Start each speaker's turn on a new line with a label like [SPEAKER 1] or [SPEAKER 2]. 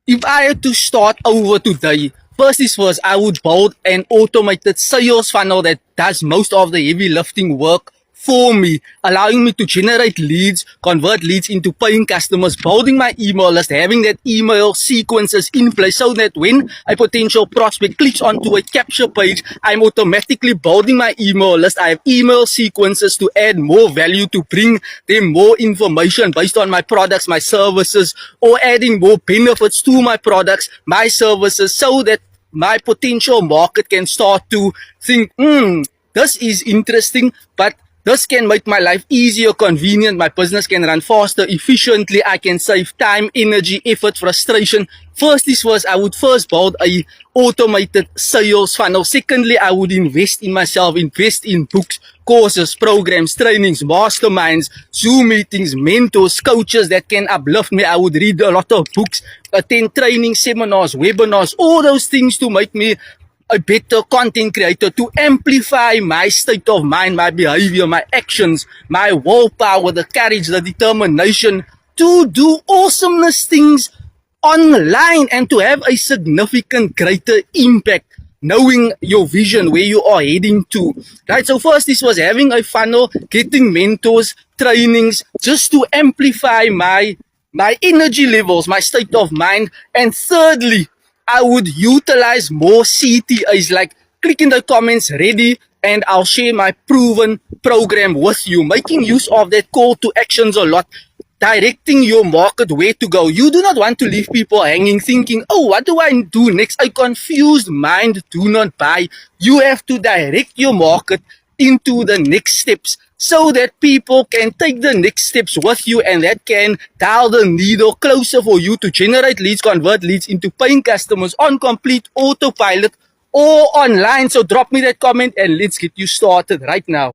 [SPEAKER 1] If I had to start over today, first is first, I would build an automated sales funnel that does most of the heavy lifting work for me, allowing me to generate leads, convert leads into paying customers, building my email list, having that email sequences in place so that when a potential prospect clicks onto a capture page, I'm automatically building my email list. I have email sequences to add more value, to bring them more information based on my products, my services, or adding more benefits to my products, my services, so that my potential market can start to think, this is interesting, but this can make my life easier, convenient. My business can run faster, efficiently. I can save time, energy, effort, frustration. First is first, I would first build a automated sales funnel. Secondly, I would invest in myself, invest in books, courses, programs, trainings, masterminds, Zoom meetings, mentors, coaches that can uplift me. I would read a lot of books, attend training, seminars, webinars, all those things to make me a better content creator, to amplify my state of mind, my behavior, my actions, my willpower, the courage, the determination to do awesomeness things online and to have a significant greater impact, knowing your vision, where you are heading to. Right? So first this was having a funnel, getting mentors, trainings, just to amplify my energy levels, my state of mind. And thirdly, I would utilize more CTAs, like click in the comments ready and I'll share my proven program with you, making use of that call to actions a lot, directing your market where to go. You do not want to leave people hanging thinking, oh, what do I do next? A confused mind do not buy. You have to direct your market into the next steps so that people can take the next steps with you, and that can dial the needle closer for you to generate leads, convert leads into paying customers on complete autopilot or online. So drop me that comment and let's get you started right now.